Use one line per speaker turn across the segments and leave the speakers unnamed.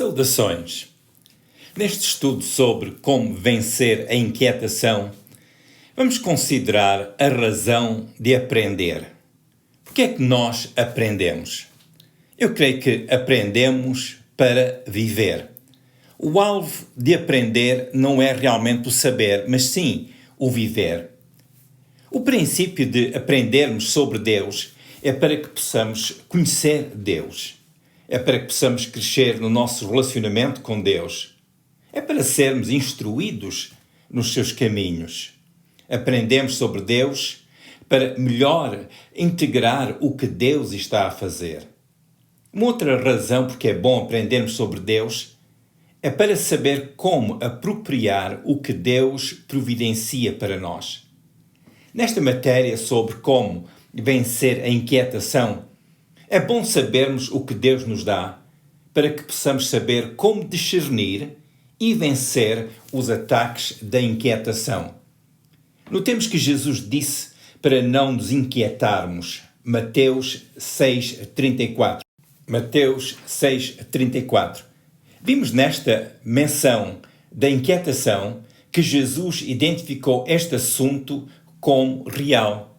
Saudações! Neste estudo sobre como vencer a inquietação, vamos considerar a razão de aprender. Por que é que nós aprendemos? Eu creio que aprendemos para viver. O alvo de aprender não é realmente o saber, mas sim o viver. O princípio de aprendermos sobre Deus é para que possamos conhecer Deus. É para que possamos crescer no nosso relacionamento com Deus. É para sermos instruídos nos seus caminhos. Aprendemos sobre Deus para melhor integrar o que Deus está a fazer. Uma outra razão porque é bom aprendermos sobre Deus é para saber como apropriar o que Deus providencia para nós. Nesta matéria sobre como vencer a inquietação, é bom sabermos o que Deus nos dá para que possamos saber como discernir e vencer os ataques da inquietação. Notemos que Jesus disse para não nos inquietarmos. Mateus 6,34. Mateus 6,34. Vimos nesta menção da inquietação que Jesus identificou este assunto como real.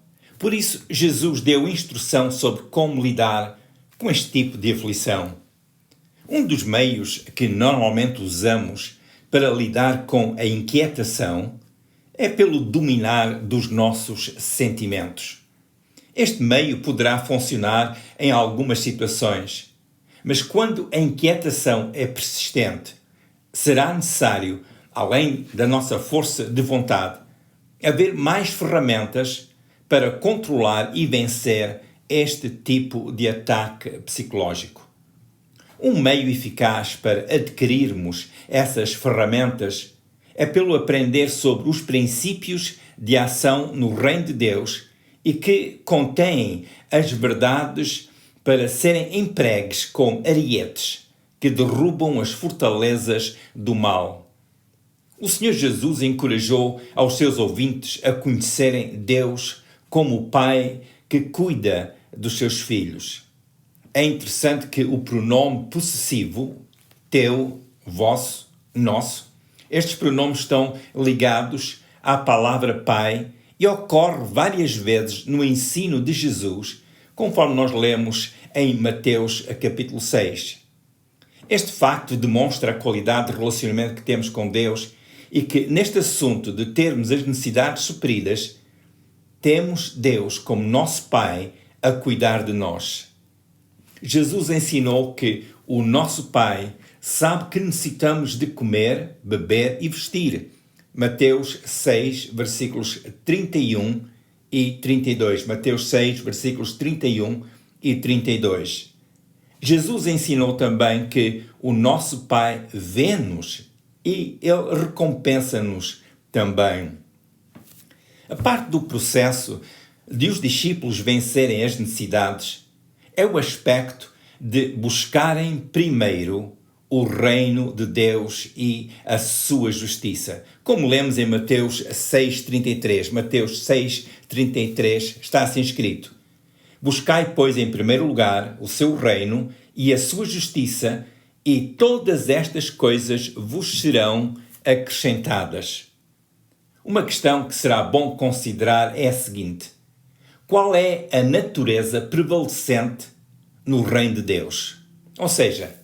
Por isso, Jesus deu instrução sobre como lidar com este tipo de aflição. Um dos meios que normalmente usamos para lidar com a inquietação é pelo dominar dos nossos sentimentos. Este meio poderá funcionar em algumas situações, mas quando a inquietação é persistente, será necessário, além da nossa força de vontade, haver mais ferramentas para controlar e vencer este tipo de ataque psicológico. Um meio eficaz para adquirirmos essas ferramentas é pelo aprender sobre os princípios de ação no reino de Deus e que contêm as verdades para serem empregues como arietes que derrubam as fortalezas do mal. O Senhor Jesus encorajou aos seus ouvintes a conhecerem Deus como o Pai que cuida dos seus filhos. É interessante que o pronome possessivo, teu, vosso, nosso, estes pronomes estão ligados à palavra Pai e ocorre várias vezes no ensino de Jesus, conforme nós lemos em Mateus capítulo 6. Este facto demonstra a qualidade de relacionamento que temos com Deus e que neste assunto de termos as necessidades supridas, temos Deus como nosso Pai a cuidar de nós. Jesus ensinou que o nosso Pai sabe que necessitamos de comer, beber e vestir. Mateus 6, versículos 31 e 32. Mateus 6, versículos 31 e 32. Jesus ensinou também que o nosso Pai vê-nos e Ele recompensa-nos também. A parte do processo de os discípulos vencerem as necessidades é o aspecto de buscarem primeiro o reino de Deus e a sua justiça. Como lemos em Mateus 6,33. Mateus 6,33 está assim escrito: Buscai, pois, em primeiro lugar o seu reino e a sua justiça, e todas estas coisas vos serão acrescentadas. Uma questão que será bom considerar é a seguinte: qual é a natureza prevalecente no reino de Deus? Ou seja,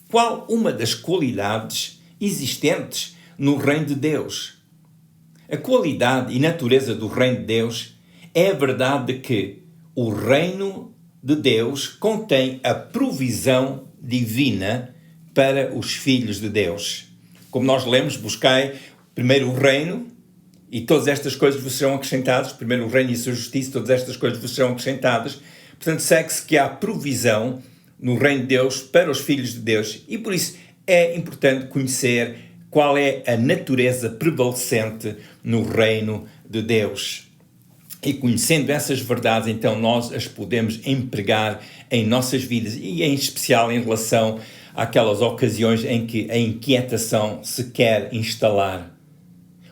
qual uma das qualidades existentes no reino de Deus? A qualidade e natureza do reino de Deus é a verdade de que o reino de Deus contém a provisão divina para os filhos de Deus. Como nós lemos, buscai primeiro o reino e todas estas coisas vos serão acrescentadas. Primeiro o reino e a sua justiça, todas estas coisas vos serão acrescentadas. Portanto, segue-se que há provisão no reino de Deus para os filhos de Deus. E por isso é importante conhecer qual é a natureza prevalecente no reino de Deus. E conhecendo essas verdades, então nós as podemos empregar em nossas vidas e em especial em relação àquelas ocasiões em que a inquietação se quer instalar.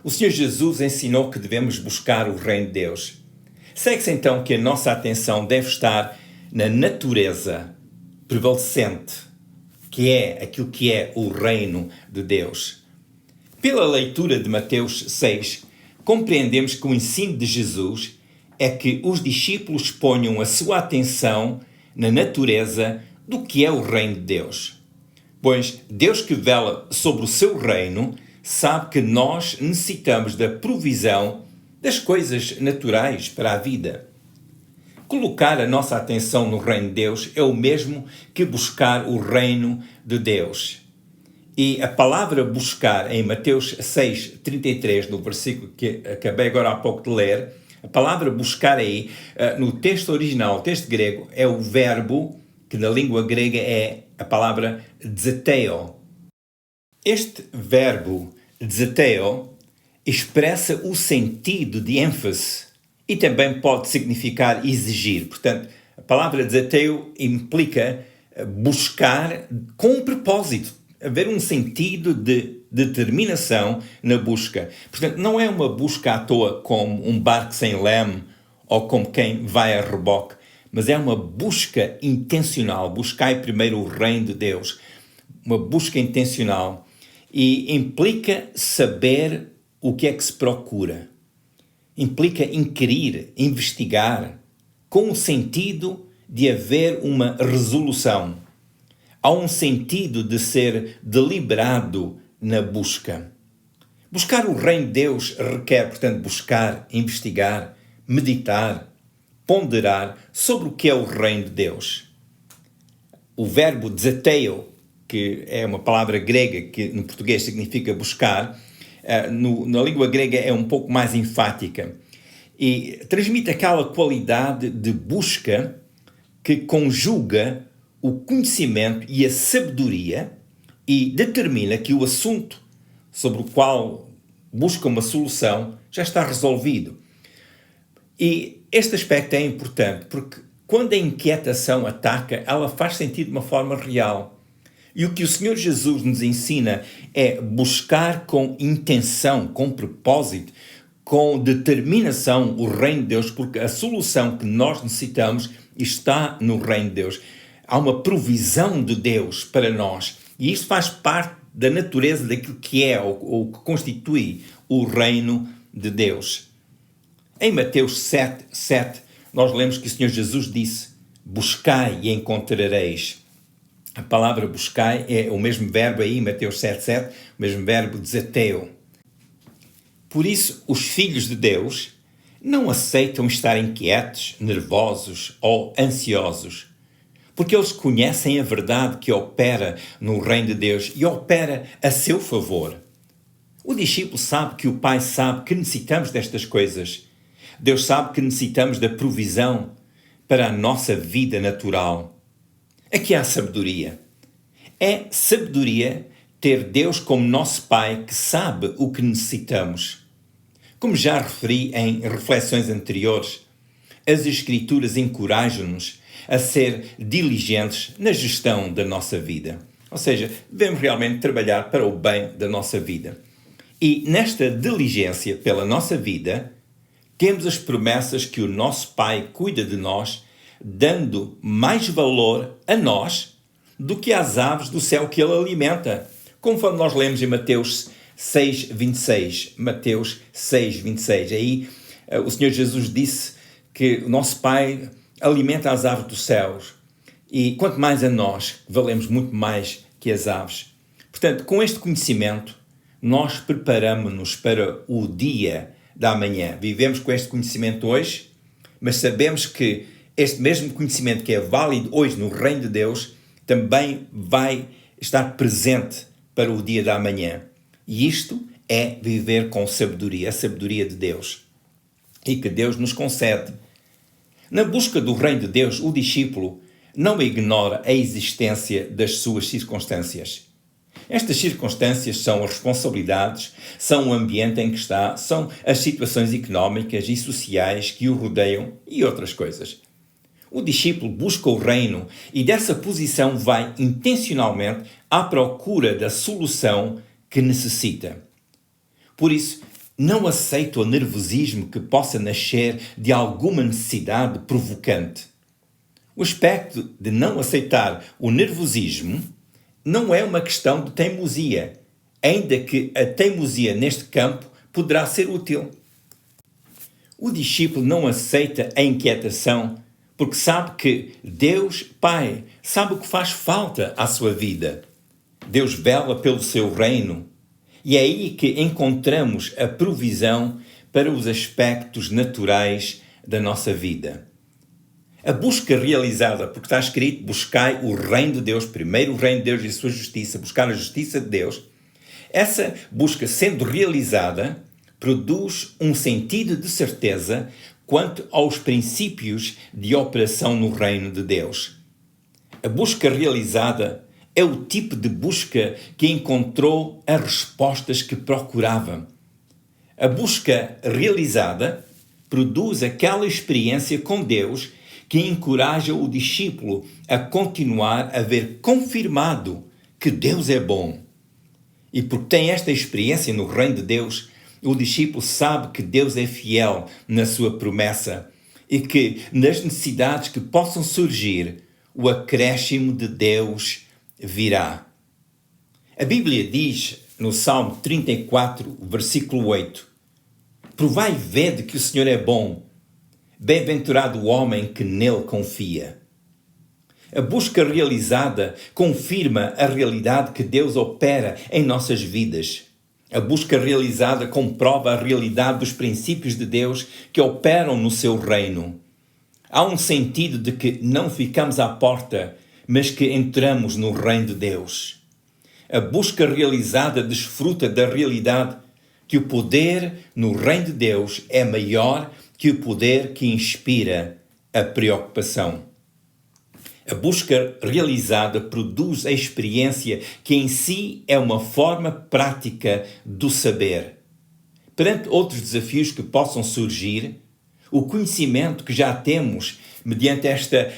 O Senhor Jesus ensinou que devemos buscar o reino de Deus. Segue-se então que a nossa atenção deve estar na natureza prevalecente que é aquilo que é o reino de Deus. Pela leitura de Mateus 6, compreendemos que o ensino de Jesus é que os discípulos ponham a sua atenção na natureza do que é o reino de Deus. Pois Deus que vela sobre o seu reino sabe que nós necessitamos da provisão das coisas naturais para a vida. Colocar a nossa atenção no reino de Deus é o mesmo que buscar o reino de Deus. E a palavra buscar em Mateus 6:33, no versículo que acabei agora há pouco de ler, a palavra buscar aí, no texto original, o texto grego, é o verbo que na língua grega é a palavra zeteo. Este verbo zeteo expressa o sentido de ênfase e também pode significar exigir. Portanto, a palavra zeteo implica buscar com um propósito, haver um sentido de determinação na busca. Portanto, não é uma busca à toa como um barco sem leme ou como quem vai a reboque, mas é uma busca intencional. Buscai primeiro o reino de Deus. Uma busca intencional e implica saber o que é que se procura. Implica inquirir, investigar, com o sentido de haver uma resolução. Há um sentido de ser deliberado na busca. Buscar o reino de Deus requer, portanto, buscar, investigar, meditar, ponderar sobre o que é o reino de Deus. O verbo zeteo, que é uma palavra grega que no português significa buscar, na língua grega é um pouco mais enfática e transmite aquela qualidade de busca que conjuga o conhecimento e a sabedoria e determina que o assunto sobre o qual busca uma solução já está resolvido. E este aspecto é importante porque quando a inquietação ataca, ela faz sentido de uma forma real. E o que o Senhor Jesus nos ensina é buscar com intenção, com propósito, com determinação o reino de Deus, porque a solução que nós necessitamos está no reino de Deus. Há uma provisão de Deus para nós e isso faz parte da natureza daquilo que é ou que constitui o reino de Deus. Em Mateus 7, nós lemos que o Senhor Jesus disse: buscai e encontrareis. A palavra buscai é o mesmo verbo aí, Mateus 7:7, o mesmo verbo zeteo. Por isso, os filhos de Deus não aceitam estar inquietos, nervosos ou ansiosos, porque eles conhecem a verdade que opera no reino de Deus e opera a seu favor. O discípulo sabe que o Pai sabe que necessitamos destas coisas. Deus sabe que necessitamos da provisão para a nossa vida natural. Aqui há sabedoria. É sabedoria ter Deus como nosso Pai que sabe o que necessitamos. Como já referi em reflexões anteriores, as Escrituras encorajam-nos a ser diligentes na gestão da nossa vida. Ou seja, devemos realmente trabalhar para o bem da nossa vida. E nesta diligência pela nossa vida, temos as promessas que o nosso Pai cuida de nós, dando mais valor a nós do que às aves do céu que Ele alimenta. Conforme nós lemos em Mateus 6:26. Mateus 6:26. Aí o Senhor Jesus disse que o nosso Pai alimenta as aves dos céus. E quanto mais a nós, valemos muito mais que as aves. Portanto, com este conhecimento, nós preparamos-nos para o dia da manhã. Vivemos com este conhecimento hoje, mas sabemos que este mesmo conhecimento que é válido hoje no reino de Deus também vai estar presente para o dia da manhã. E isto é viver com sabedoria, a sabedoria de Deus. E que Deus nos concede. Na busca do reino de Deus, o discípulo não ignora a existência das suas circunstâncias. Estas circunstâncias são as responsabilidades, são o ambiente em que está, são as situações económicas e sociais que o rodeiam e outras coisas. O discípulo busca o reino e dessa posição vai intencionalmente à procura da solução que necessita. Por isso, não aceita o nervosismo que possa nascer de alguma necessidade provocante. O aspecto de não aceitar o nervosismo não é uma questão de teimosia, ainda que a teimosia neste campo poderá ser útil. O discípulo não aceita a inquietação porque sabe que Deus, Pai, sabe o que faz falta à sua vida. Deus vela pelo seu reino e é aí que encontramos a provisão para os aspectos naturais da nossa vida. A busca realizada, porque está escrito, buscai o reino de Deus, primeiro o reino de Deus e a sua justiça, buscar a justiça de Deus. Essa busca sendo realizada produz um sentido de certeza quanto aos princípios de operação no reino de Deus. A busca realizada é o tipo de busca que encontrou as respostas que procurava. A busca realizada produz aquela experiência com Deus que encoraja o discípulo a continuar a ver confirmado que Deus é bom. E porque tem esta experiência no reino de Deus, o discípulo sabe que Deus é fiel na sua promessa e que nas necessidades que possam surgir, o acréscimo de Deus virá. A Bíblia diz no Salmo 34, versículo 8: Provai e vede que o Senhor é bom, bem-aventurado o homem que nele confia. A busca realizada confirma a realidade que Deus opera em nossas vidas. A busca realizada comprova a realidade dos princípios de Deus que operam no seu reino. Há um sentido de que não ficamos à porta, mas que entramos no reino de Deus. A busca realizada desfruta da realidade que o poder no reino de Deus é maior que o poder que inspira a preocupação. A busca realizada produz a experiência que em si é uma forma prática do saber. Perante outros desafios que possam surgir, o conhecimento que já temos mediante esta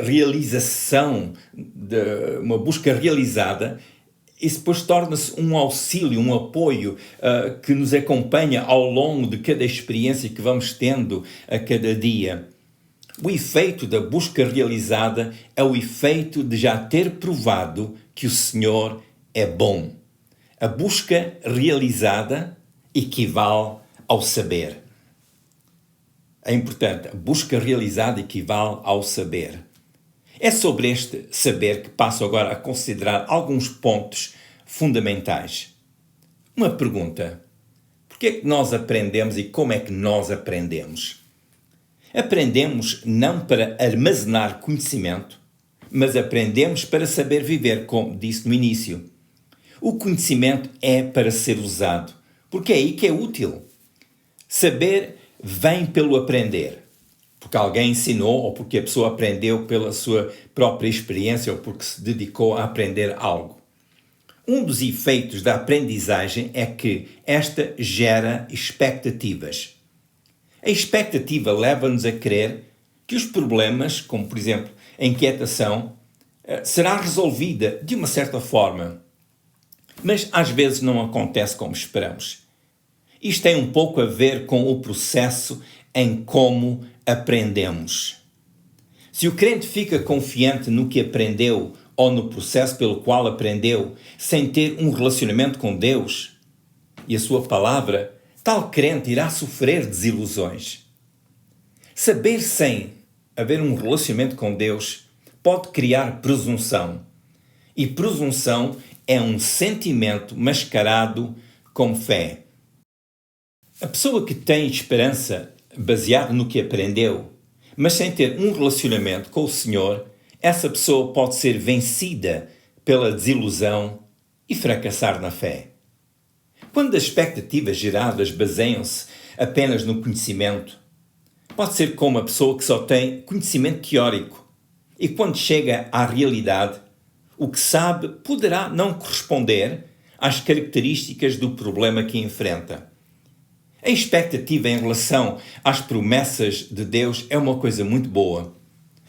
realização, uma busca realizada, isso depois torna-se um auxílio, um apoio que nos acompanha ao longo de cada experiência que vamos tendo a cada dia. O efeito da busca realizada é o efeito de já ter provado que o Senhor é bom. A busca realizada equivale ao saber. É importante, a busca realizada equivale ao saber. É sobre este saber que passo agora a considerar alguns pontos fundamentais. Uma pergunta: por que é que nós aprendemos e como é que nós aprendemos? Aprendemos não para armazenar conhecimento, mas aprendemos para saber viver, como disse no início. O conhecimento é para ser usado, porque é aí que é útil. Saber vem pelo aprender, porque alguém ensinou ou porque a pessoa aprendeu pela sua própria experiência ou porque se dedicou a aprender algo. Um dos efeitos da aprendizagem é que esta gera expectativas. A expectativa leva-nos a crer que os problemas, como por exemplo a inquietação, será resolvida de uma certa forma. Mas às vezes não acontece como esperamos. Isto tem um pouco a ver com o processo em como aprendemos. Se o crente fica confiante no que aprendeu ou no processo pelo qual aprendeu, sem ter um relacionamento com Deus e a sua palavra, tal crente irá sofrer desilusões. Saber sem haver um relacionamento com Deus pode criar presunção. E presunção é um sentimento mascarado como fé. A pessoa que tem esperança baseada no que aprendeu, mas sem ter um relacionamento com o Senhor, essa pessoa pode ser vencida pela desilusão e fracassar na fé. Quando as expectativas geradas baseiam-se apenas no conhecimento, pode ser como a pessoa que só tem conhecimento teórico e quando chega à realidade, o que sabe poderá não corresponder às características do problema que enfrenta. A expectativa em relação às promessas de Deus é uma coisa muito boa,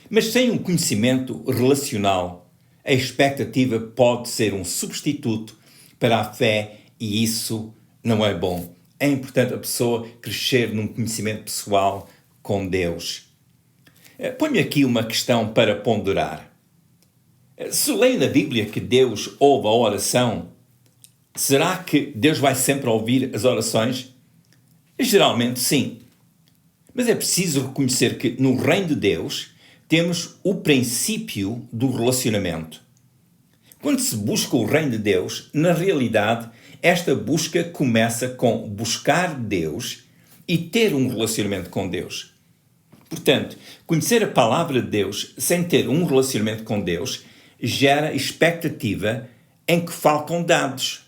mas sem um conhecimento relacional, a expectativa pode ser um substituto para a fé e isso não é bom. É importante a pessoa crescer num conhecimento pessoal com Deus. Ponho aqui uma questão para ponderar. Se leio na Bíblia que Deus ouve a oração, será que Deus vai sempre ouvir as orações? Geralmente sim. Mas é preciso reconhecer que no reino de Deus temos o princípio do relacionamento. Quando se busca o reino de Deus, na realidade, esta busca começa com buscar Deus e ter um relacionamento com Deus. Portanto, conhecer a palavra de Deus sem ter um relacionamento com Deus gera expectativa em que faltam dados.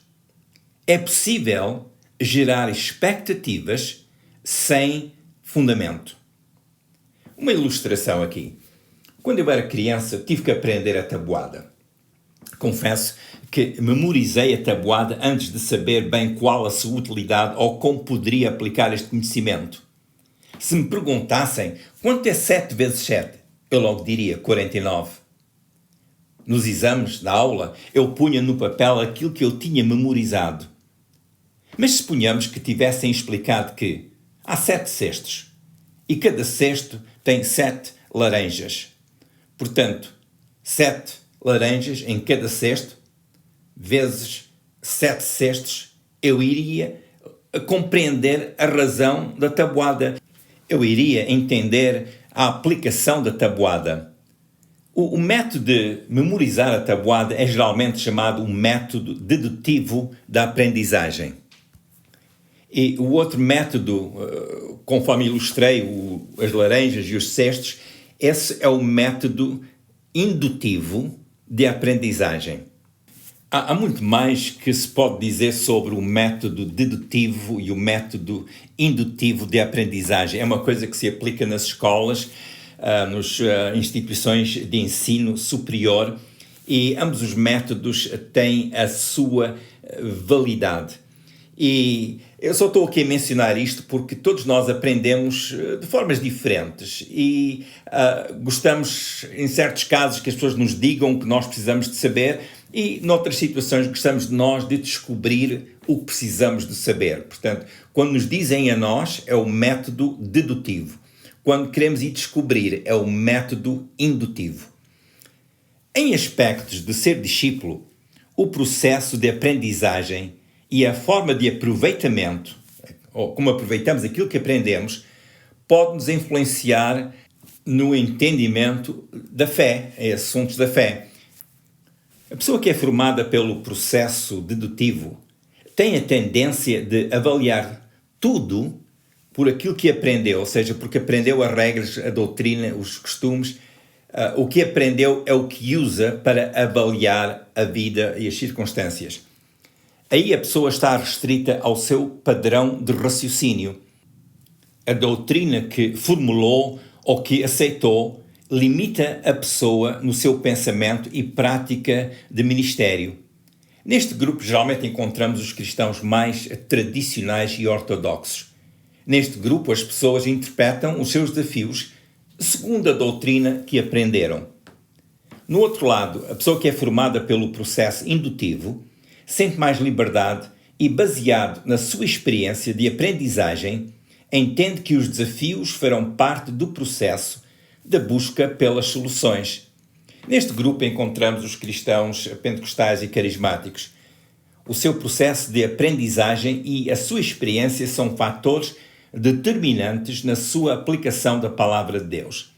É possível gerar expectativas sem fundamento. Uma ilustração aqui. Quando eu era criança, tive que aprender a tabuada. Confesso que memorizei a tabuada antes de saber bem qual a sua utilidade ou como poderia aplicar este conhecimento. Se me perguntassem quanto é 7 vezes 7, eu logo diria 49. Nos exames da aula, eu punha no papel aquilo que eu tinha memorizado. Mas suponhamos que tivessem explicado que há 7 cestos e cada cesto tem 7 laranjas. Portanto, 7 laranjas em cada cesto, vezes 7 cestos, eu iria compreender a razão da tabuada. Eu iria entender a aplicação da tabuada. O método de memorizar a tabuada é geralmente chamado o método dedutivo da aprendizagem. E o outro método, conforme ilustrei, as laranjas e os cestos, esse é o método indutivo de aprendizagem. Há muito mais que se pode dizer sobre o método dedutivo e o método indutivo de aprendizagem. É uma coisa que se aplica nas escolas, nas instituições de ensino superior, e ambos os métodos têm a sua validade. E eu só estou aqui a mencionar isto porque todos nós aprendemos de formas diferentes e gostamos, em certos casos, que as pessoas nos digam o que nós precisamos de saber e, noutras situações, gostamos de nós de descobrir o que precisamos de saber. Portanto, quando nos dizem a nós, é o método dedutivo. Quando queremos ir descobrir, é o método indutivo. Em aspectos de ser discípulo, o processo de aprendizagem e a forma de aproveitamento, ou como aproveitamos aquilo que aprendemos, pode nos influenciar no entendimento da fé, em assuntos da fé. A pessoa que é formada pelo processo dedutivo tem a tendência de avaliar tudo por aquilo que aprendeu, ou seja, porque aprendeu as regras, a doutrina, os costumes. O que aprendeu é o que usa para avaliar a vida e as circunstâncias. Aí a pessoa está restrita ao seu padrão de raciocínio. A doutrina que formulou ou que aceitou limita a pessoa no seu pensamento e prática de ministério. Neste grupo geralmente encontramos os cristãos mais tradicionais e ortodoxos. Neste grupo as pessoas interpretam os seus desafios segundo a doutrina que aprenderam. No outro lado, a pessoa que é formada pelo processo indutivo sente mais liberdade e, baseado na sua experiência de aprendizagem, entende que os desafios farão parte do processo da busca pelas soluções. Neste grupo encontramos os cristãos pentecostais e carismáticos. O seu processo de aprendizagem e a sua experiência são fatores determinantes na sua aplicação da palavra de Deus.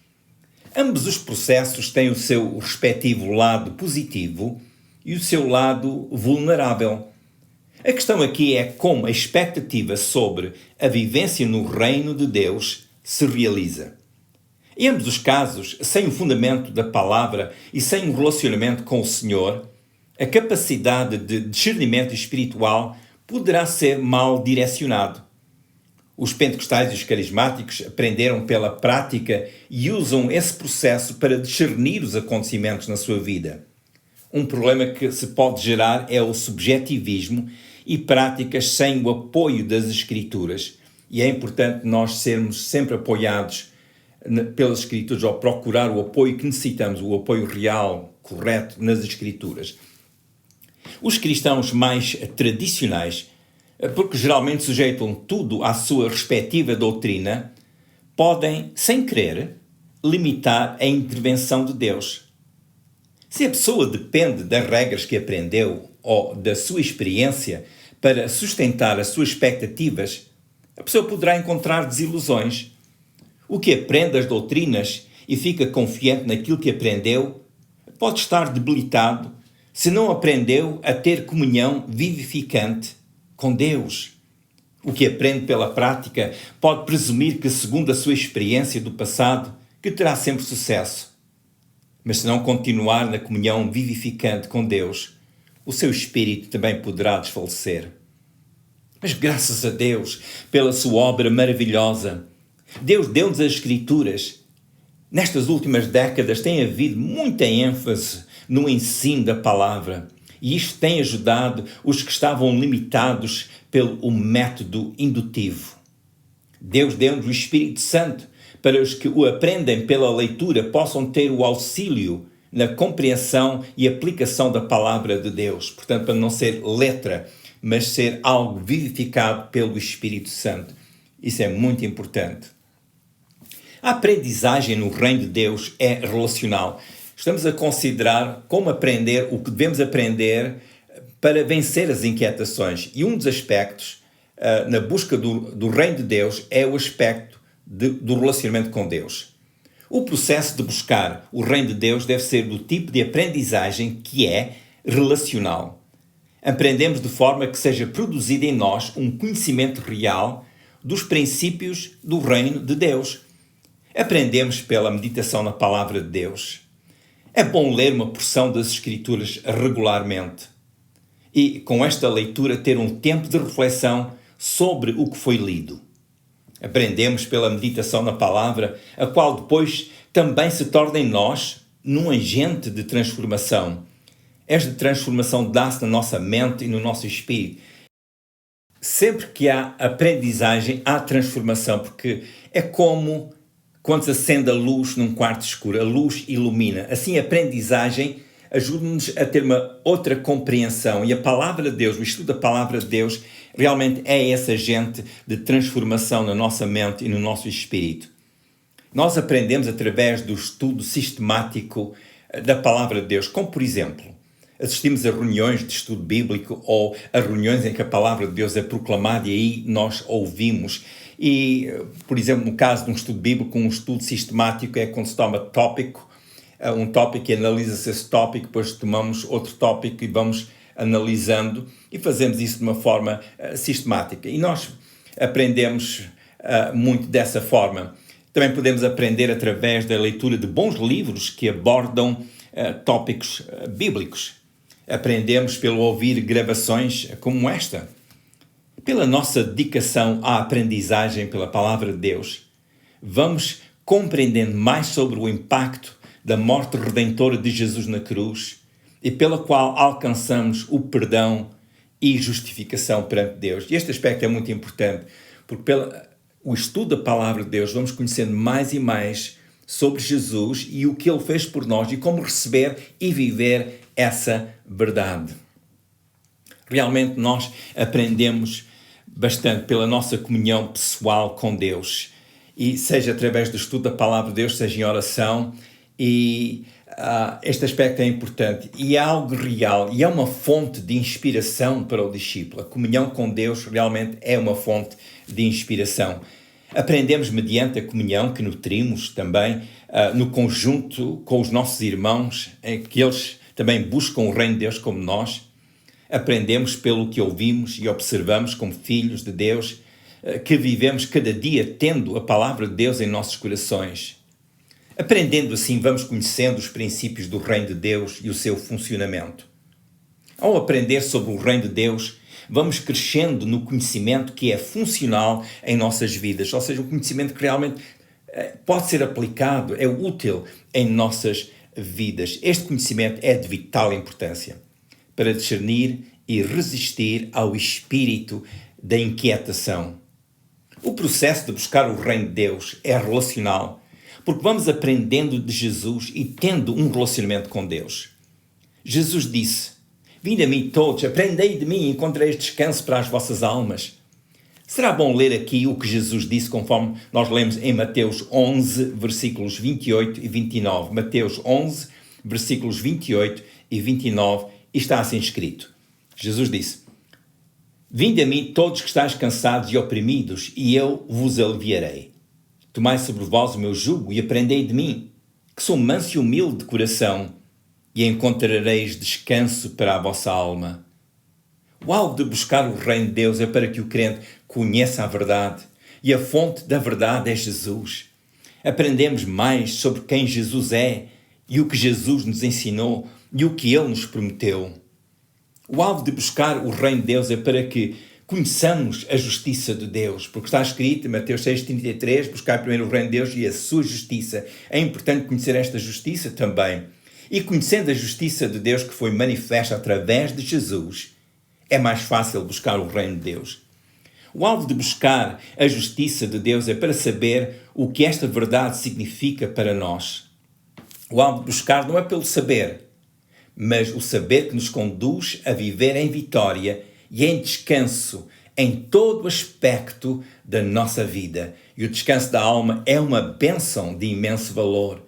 Ambos os processos têm o seu respectivo lado positivo e o seu lado vulnerável. A questão aqui é como a expectativa sobre a vivência no reino de Deus se realiza. Em ambos os casos, sem o fundamento da palavra e sem um relacionamento com o Senhor, a capacidade de discernimento espiritual poderá ser mal direcionado. Os pentecostais e os carismáticos aprenderam pela prática e usam esse processo para discernir os acontecimentos na sua vida. Um problema que se pode gerar é o subjetivismo e práticas sem o apoio das Escrituras. E é importante nós sermos sempre apoiados pelas Escrituras, ou procurar o apoio que necessitamos, o apoio real, correto, nas Escrituras. Os cristãos mais tradicionais, porque geralmente sujeitam tudo à sua respectiva doutrina, podem, sem querer, limitar a intervenção de Deus. Se a pessoa depende das regras que aprendeu ou da sua experiência para sustentar as suas expectativas, a pessoa poderá encontrar desilusões. O que aprende as doutrinas e fica confiante naquilo que aprendeu pode estar debilitado se não aprendeu a ter comunhão vivificante com Deus. O que aprende pela prática pode presumir que, segundo a sua experiência do passado, que terá sempre sucesso. Mas se não continuar na comunhão vivificante com Deus, o seu espírito também poderá desfalecer. Mas graças a Deus pela sua obra maravilhosa. Deus deu-nos as Escrituras. Nestas últimas décadas tem havido muita ênfase no ensino da palavra. E isto tem ajudado os que estavam limitados pelo método indutivo. Deus deu-nos o Espírito Santo para os que o aprendem pela leitura possam ter o auxílio na compreensão e aplicação da palavra de Deus. Portanto, para não ser letra, mas ser algo vivificado pelo Espírito Santo. Isso é muito importante. A aprendizagem no reino de Deus é relacional. Estamos a considerar como aprender o que devemos aprender para vencer as inquietações. E um dos aspectos na busca do reino de Deus é o aspecto do relacionamento com Deus. O processo de buscar o reino de Deus deve ser do tipo de aprendizagem que é relacional. Aprendemos de forma que seja produzido em nós um conhecimento real dos princípios do reino de Deus. Aprendemos pela meditação na palavra de Deus. É bom ler uma porção das Escrituras regularmente e, com esta leitura, ter um tempo de reflexão sobre o que foi lido. Aprendemos pela meditação na palavra, a qual depois também se torna em nós num agente de transformação. Esta transformação dá-se na nossa mente e no nosso espírito. Sempre que há aprendizagem, há transformação, porque é como quando se acende a luz num quarto escuro, a luz ilumina. Assim, a aprendizagem ajuda-nos a ter uma outra compreensão. E a palavra de Deus, o estudo da palavra de Deus, realmente é esse agente de transformação na nossa mente e no nosso espírito. Nós aprendemos através do estudo sistemático da palavra de Deus, como por exemplo, assistimos a reuniões de estudo bíblico ou a reuniões em que a palavra de Deus é proclamada e aí nós ouvimos. E, por exemplo, no caso de um estudo bíblico, um estudo sistemático é quando se toma tópico, um tópico e analisa-se esse tópico, depois tomamos outro tópico e vamos analisando e fazemos isso de uma forma sistemática. E nós aprendemos muito dessa forma. Também podemos aprender através da leitura de bons livros que abordam tópicos bíblicos. Aprendemos pelo ouvir gravações como esta. Pela nossa dedicação à aprendizagem pela palavra de Deus, vamos compreendendo mais sobre o impacto da morte redentora de Jesus na cruz e pela qual alcançamos o perdão e justificação perante Deus. E este aspecto é muito importante, porque pelo o estudo da palavra de Deus vamos conhecendo mais e mais sobre Jesus e o que Ele fez por nós e como receber e viver essa verdade. Realmente nós aprendemos bastante pela nossa comunhão pessoal com Deus, e seja através do estudo da palavra de Deus, seja em oração, e este aspecto é importante e é algo real e é uma fonte de inspiração para o discípulo. A comunhão com Deus realmente é uma fonte de inspiração. Aprendemos mediante a comunhão que nutrimos também no conjunto com os nossos irmãos, em que eles também buscam o reino de Deus como nós. Aprendemos pelo que ouvimos e observamos como filhos de Deus, que vivemos cada dia tendo a palavra de Deus em nossos corações. Aprendendo assim, vamos conhecendo os princípios do reino de Deus e o seu funcionamento. Ao aprender sobre o reino de Deus, vamos crescendo no conhecimento que é funcional em nossas vidas, ou seja, um conhecimento que realmente pode ser aplicado, é útil em nossas vidas. Este conhecimento é de vital importância para discernir e resistir ao espírito da inquietação. O processo de buscar o reino de Deus é relacional, porque vamos aprendendo de Jesus e tendo um relacionamento com Deus. Jesus disse: "Vinde a mim todos, aprendei de mim e encontrareis descanso para as vossas almas." Será bom ler aqui o que Jesus disse, conforme nós lemos em Mateus 11, versículos 28 e 29. Mateus 11, versículos 28 e 29, e está assim escrito. Jesus disse: Vinde a mim todos que estáis cansados e oprimidos, e eu vos aliviarei. Tomai sobre vós o meu jugo e aprendei de mim, que sou manso e humilde de coração, e encontrareis descanso para a vossa alma. O alvo de buscar o reino de Deus é para que o crente conheça a verdade, e a fonte da verdade é Jesus. Aprendemos mais sobre quem Jesus é e o que Jesus nos ensinou e o que Ele nos prometeu. O alvo de buscar o reino de Deus é para que conheçamos a justiça de Deus, porque está escrito em Mateus 6,33, buscar primeiro o reino de Deus e a sua justiça. É importante conhecer esta justiça também. E conhecendo a justiça de Deus que foi manifesta através de Jesus, é mais fácil buscar o reino de Deus. O alvo de buscar a justiça de Deus é para saber o que esta verdade significa para nós. O alvo de buscar não é pelo saber, mas o saber que nos conduz a viver em vitória e em descanso em todo o aspecto da nossa vida. E o descanso da alma é uma bênção de imenso valor.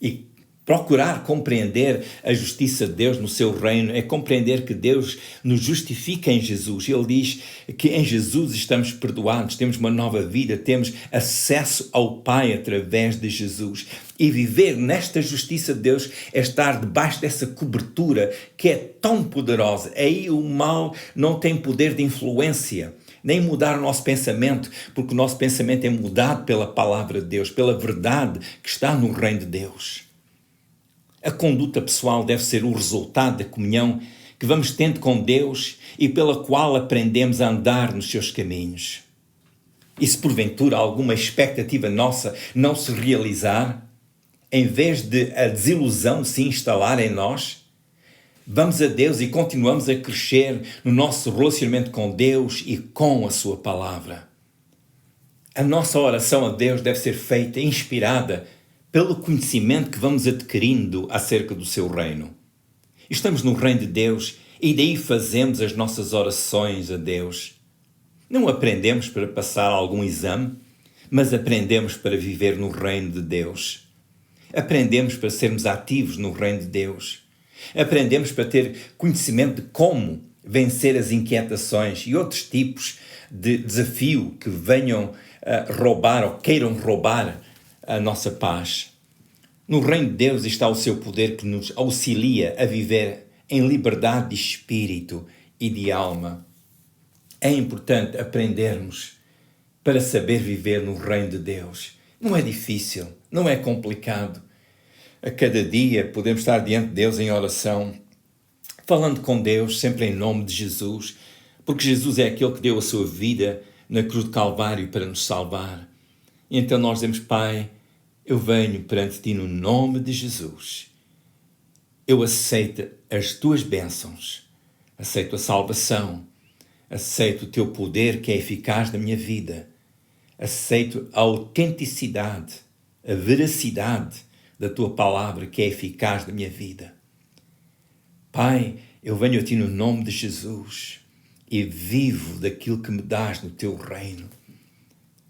E procurar compreender a justiça de Deus no seu reino é compreender que Deus nos justifica em Jesus. Ele diz que em Jesus estamos perdoados, temos uma nova vida, temos acesso ao Pai através de Jesus. E viver nesta justiça de Deus é estar debaixo dessa cobertura que é tão poderosa. Aí o mal não tem poder de influência, nem mudar o nosso pensamento, porque o nosso pensamento é mudado pela palavra de Deus, pela verdade que está no reino de Deus. A conduta pessoal deve ser o resultado da comunhão que vamos tendo com Deus e pela qual aprendemos a andar nos seus caminhos. E se porventura alguma expectativa nossa não se realizar, em vez de a desilusão se instalar em nós, vamos a Deus e continuamos a crescer no nosso relacionamento com Deus e com a sua palavra. A nossa oração a Deus deve ser feita inspirada pelo conhecimento que vamos adquirindo acerca do seu reino. Estamos no reino de Deus e daí fazemos as nossas orações a Deus. Não aprendemos para passar algum exame, mas aprendemos para viver no reino de Deus. Aprendemos para sermos ativos no reino de Deus. Aprendemos para ter conhecimento de como vencer as inquietações e outros tipos de desafio que venham roubar ou queiram roubar a nossa paz. No reino de Deus está o seu poder que nos auxilia a viver em liberdade de espírito e de alma. É importante aprendermos para saber viver no reino de Deus. Não é difícil, não é complicado. A cada dia podemos estar diante de Deus em oração, falando com Deus, sempre em nome de Jesus, porque Jesus é aquele que deu a sua vida na cruz do Calvário para nos salvar. E então nós dizemos: Pai, eu venho perante Ti no nome de Jesus. Eu aceito as Tuas bênçãos, aceito a salvação, aceito o Teu poder que é eficaz na minha vida, aceito a autenticidade, a veracidade da Tua palavra que é eficaz na minha vida. Pai, eu venho a Ti no nome de Jesus e vivo daquilo que me dás no Teu reino.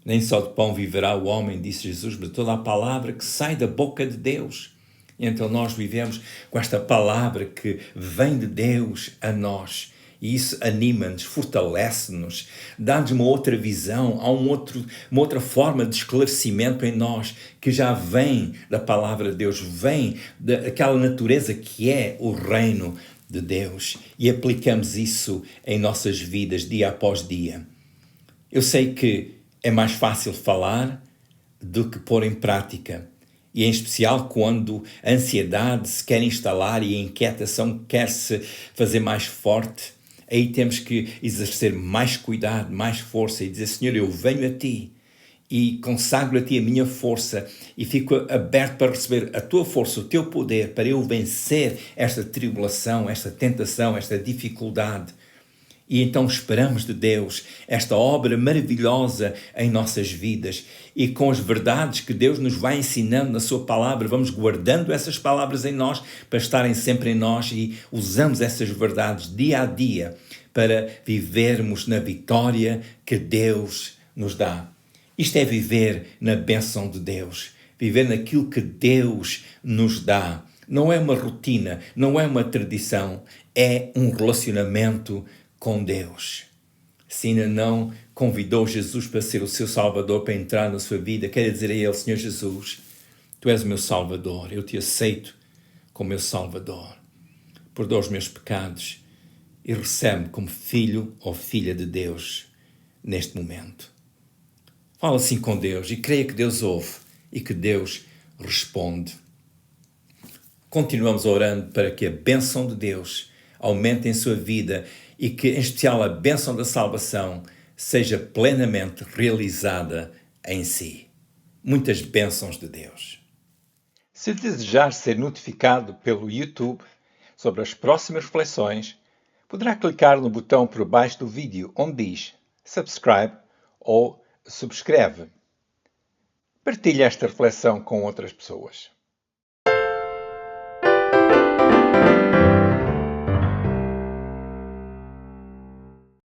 Nem só de pão viverá o homem, disse Jesus, mas toda a palavra que sai da boca de Deus. E então nós vivemos com esta palavra que vem de Deus a nós. E isso anima-nos, fortalece-nos, dá-nos uma outra visão, há uma outra forma de esclarecimento em nós, que já vem da palavra de Deus, vem daquela natureza que é o reino de Deus. E aplicamos isso em nossas vidas, dia após dia. Eu sei que é mais fácil falar do que pôr em prática. E em especial quando a ansiedade se quer instalar e a inquietação quer se fazer mais forte, aí temos que exercer mais cuidado, mais força e dizer: Senhor, eu venho a Ti e consagro a Ti a minha força e fico aberto para receber a Tua força, o Teu poder, para eu vencer esta tribulação, esta tentação, esta dificuldade. E então esperamos de Deus esta obra maravilhosa em nossas vidas, e com as verdades que Deus nos vai ensinando na sua palavra, vamos guardando essas palavras em nós para estarem sempre em nós, e usamos essas verdades dia a dia para vivermos na vitória que Deus nos dá. Isto é viver na bênção de Deus, viver naquilo que Deus nos dá. não é uma rotina, não é uma tradição, é um relacionamento com Deus. Se ainda não convidou Jesus para ser o seu Salvador, para entrar na sua vida, quer dizer a Ele: Senhor Jesus, Tu és o meu Salvador, eu te aceito como meu Salvador. Perdoa os meus pecados e recebe-me como filho ou filha de Deus neste momento. Fala assim com Deus e creia que Deus ouve e que Deus responde. Continuamos orando para que a bênção de Deus aumente em sua vida e que, em especial, a bênção da salvação seja plenamente realizada em si. Muitas bênçãos de Deus.
Se desejar ser notificado pelo YouTube sobre as próximas reflexões, poderá clicar no botão por baixo do vídeo onde diz Subscribe ou Subscreve. Partilhe esta reflexão com outras pessoas.